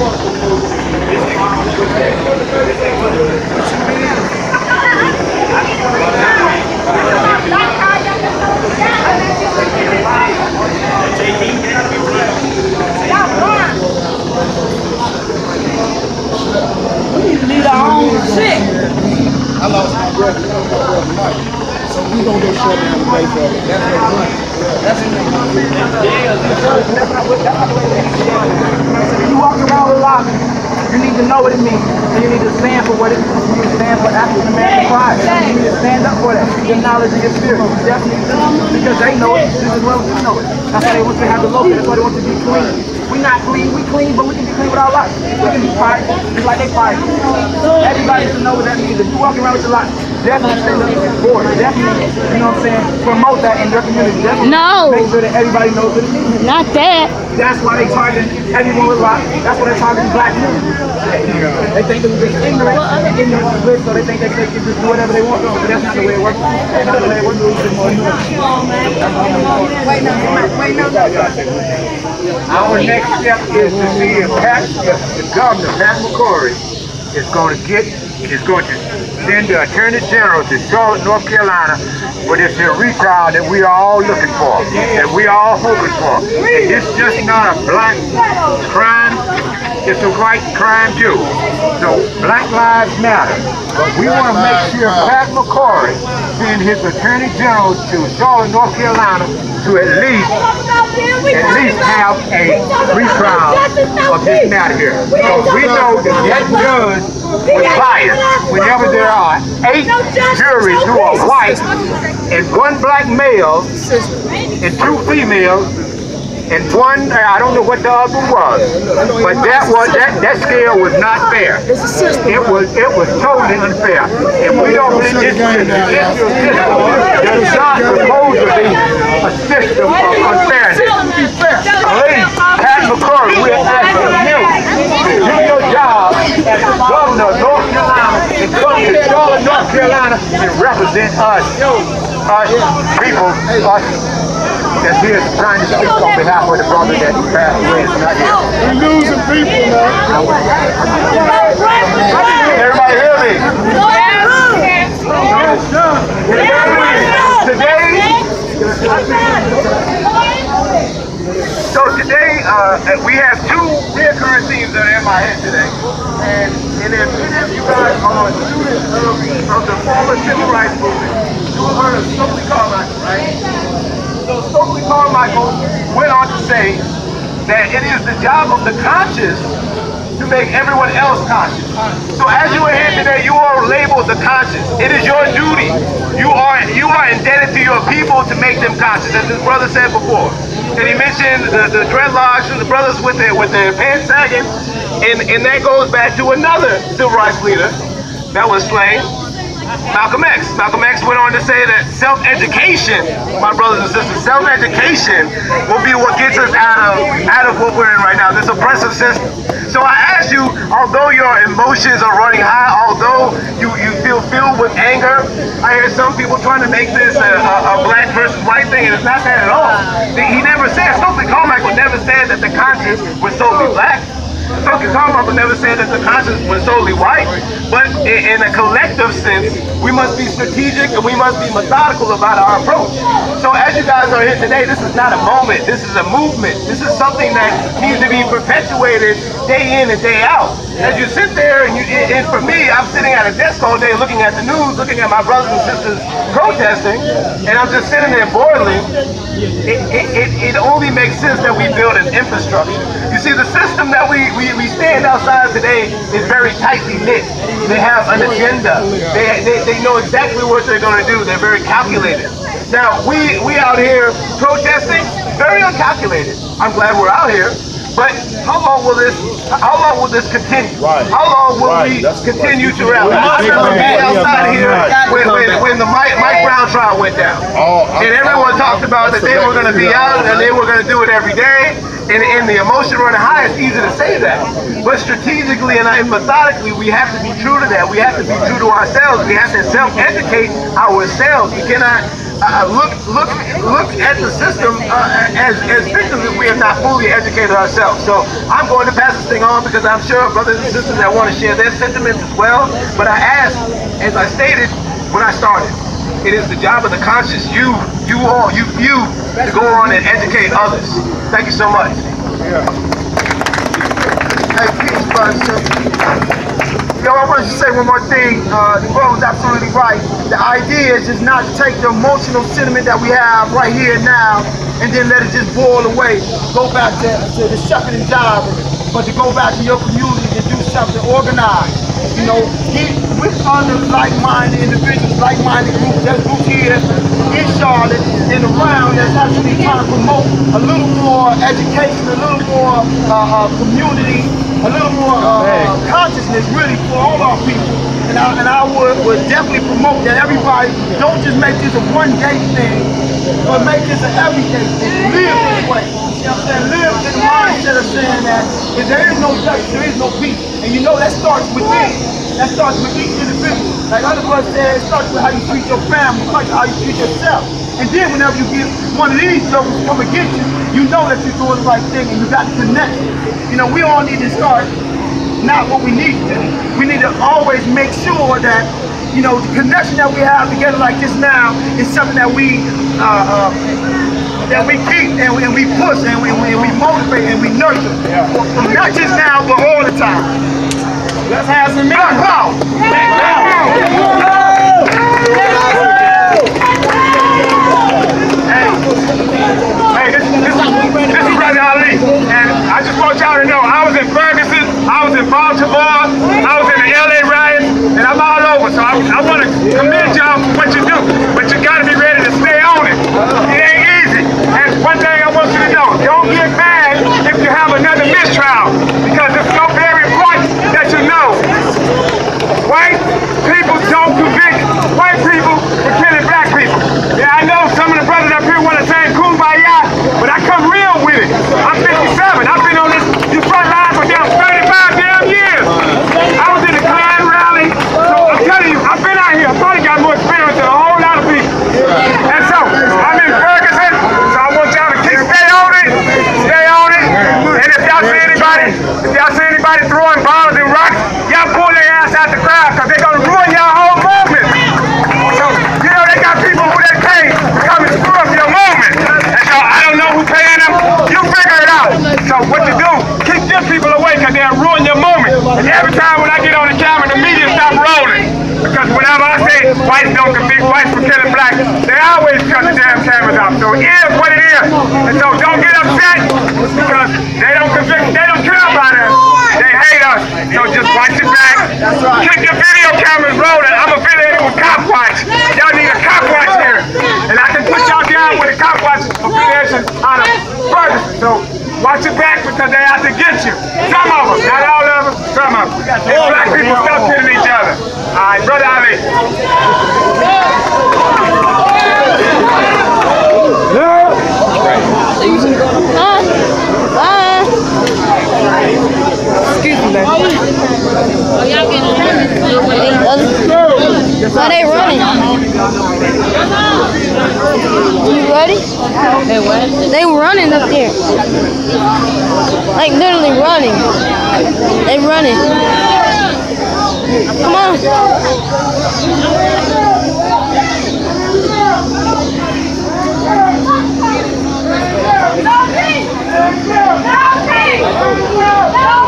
We need to leave our own shit. I lost my breath tonight. So we gonna go shut down the base of it. That's no money. That's You walk around with lock, you need to know what it means. And you need to stand for what it means. You need to stand for African American pride. You need to stand up for that. Your knowledge and your spirit. Definitely. Because they know it. This is well as we know it. That's why they want to have the local. That's why they want to be clean. We not clean. We clean, but we can be clean with our lives. We can be prideful, just like they prideful. Everybody should know what that means. If you walk around with your life, definitely stand up for it. Definitely, you know what I'm saying, promote that in your community. Definitely make sure that everybody knows what it means. Not that. That's why they target everyone with lock. That's why they're targeting black men. They think they're just ignorant and ignorant is good, so they think they can just do whatever they want. But that's not the way it works. That's not the way it works. Our next step is to see if the governor, Pat McCrory, is going to send the Attorney General to Charlotte, North Carolina for this retrial that we are all looking for, that we are all hoping for. And this is just not a black crime, it's a white crime too. So Black Lives Matter. But we want to make sure Pat McCrory send his Attorney General to Charlotte, North Carolina to at least have a retrial of this matter here. So we know that that judge was biased whenever there are 8 juries who are white and 1 black male and 2 females and 1, I don't know what the other was, but that scale was not fair. It was totally unfair. And we don't believe this judicial system does not supposed to be a system of unfairness. Please, Pat McCrory, we're asking you to do your job as the governor of North Carolina and come to Charlotte, North Carolina and represent us people, that's here trying to speak on behalf of the brother that passed away is not here. We're losing people now. Everybody hear me? Today we have 2 recurring themes that are in my head today. And if any of you guys are students of the former civil rights movement, you have heard of Stokely Carmichael, right? So Stokely Carmichael went on to say that it is the job of the conscious to make everyone else conscious. So as you are here today, you are labeled the conscious. It is your duty. You are indebted to your people to make them conscious, as this brother said before. And he mentioned the dreadlocks and the brothers with their pants sagging, and that goes back to another civil rights leader that was slain, Malcolm X. Malcolm X went on to say that self-education, my brothers and sisters, self-education will be what gets us out of what we're in right now, this oppressive system. So I ask you, although your emotions are running high, although you feel filled with anger, I hear some people trying to make this a black versus white thing, and it's not that at all. He never said, Stokely Carmichael never said that the conscience was solely black. Stokely Carmichael never said that the conscience was solely white, but in a collective sense, we must be strategic and we must be methodical about our approach. So as you guys are here today, this is not a moment, this is a movement. This is something that needs to be perpetuated day in and day out. As you sit there, and for me, I'm sitting at a desk all day looking at the news, looking at my brothers and sisters protesting, and I'm just sitting there boiling. It only makes sense that we build an infrastructure. You see, the system that we stand outside today is very tightly knit. They have an agenda. They know exactly what they're going to do. They're very calculated. Now, we out here protesting, very uncalculated. I'm glad we're out here. But how long will this continue? Right. How long will we continue to rally? I remember being outside here when the Mike Brown trial went down. And everyone talked about that they were going to be out and they were going to do it every day. And the emotion running high, it's easy to say that. But strategically and methodically, we have to be true to that. We have to be true to ourselves. We have to self-educate ourselves. We cannot look at the system as victims if we have not fully educated ourselves. So I'm going to pass this thing on because I'm sure brothers and sisters that want to share their sentiments as well. But I ask, as I stated when I started, it is the job of the conscious, you to go on and educate others. Thank you so much. Yeah. Hey, peace, brothers and sisters. Yo, I want to say one more thing. The bro was absolutely right. The idea is just not to take the emotional sentiment that we have right here and now and then let it just boil away. Go back to the shucking and jiving, but to go back to your community and do something organized. You know, get with other like-minded individuals, like-minded groups. There's groups here in Charlotte and around that's actually trying to promote a little more education, a little more community, a little more consciousness really for all our people. And I would definitely promote that everybody don't just make this a one-day thing, but make this an everyday thing. Live this way. You know what I'm saying? Live in the mindset of saying that if there is no justice, there is no peace. And you know that starts within. That starts with each individual. Like other brothers said, it starts with how you treat your family, how you treat yourself. And then whenever you get one of these jokers come against you, you know that you're doing the right thing and you got to connect. You know, we all need to start not what we need to do. We need to always make sure that, you know, the connection that we have together like this now is something that we keep and we push and we motivate and we nurture. Yeah. Not just now, but all the time. Let's have some Black Power! Black Power! Hey, this is Brother Ali, and I just want y'all to know, I was in Ferguson, I was in Baltimore, I was in the LA riots, and I'm all over, so I want to commend y'all for what you do, but you got to be ready to stay on it. It ain't easy, and one thing I want you to know, don't get mad if you have another mistrial, because it's so very important that you know, white people don't convict white people for killing black people. Yeah, I know some of the brothers up here want to say kumbaya, but I come real with it. I'm 57. I've been on this front line for damn 35 damn years. I was in the Klan rally. So I'm telling you, I've been out here. I probably got more experience than a whole lot of people. And so, I'm in Ferguson, so I want y'all to stay on it. Stay on it. And if y'all see anybody throwing bombs and rocks, y'all pull their ass out the crowd because they're going to ruin y'all whole movement. So, you know, they got people who they pay to come and screw up your movement. And so, I don't know who's paying them. You figure it out. So, what you do, keep them people away because they'll ruin your movement. And every time when I get on the camera, the media stop rolling. Because whenever I say whites don't convict whites for killing blacks, they always cut the damn cameras off. So, it is what it is. And so, don't get upset because they don't convict, they don't care about us. They hate us. So, just watch your back. Keep your video cameras rolling. I'm affiliated with Cop Watch. Y'all need a Cop Watch here. And I can put y'all down with a Cop Watch affiliation on a Ferguson. So watch your back because they out to get you. Some of them, not all of them, some of them. And black people stop killing each other. All right, Brother Ali. Excuse me, man. Why they running? You ready? Hey, what? They running up there. Like literally running. They running. Come on. No peace! No peace! No peace!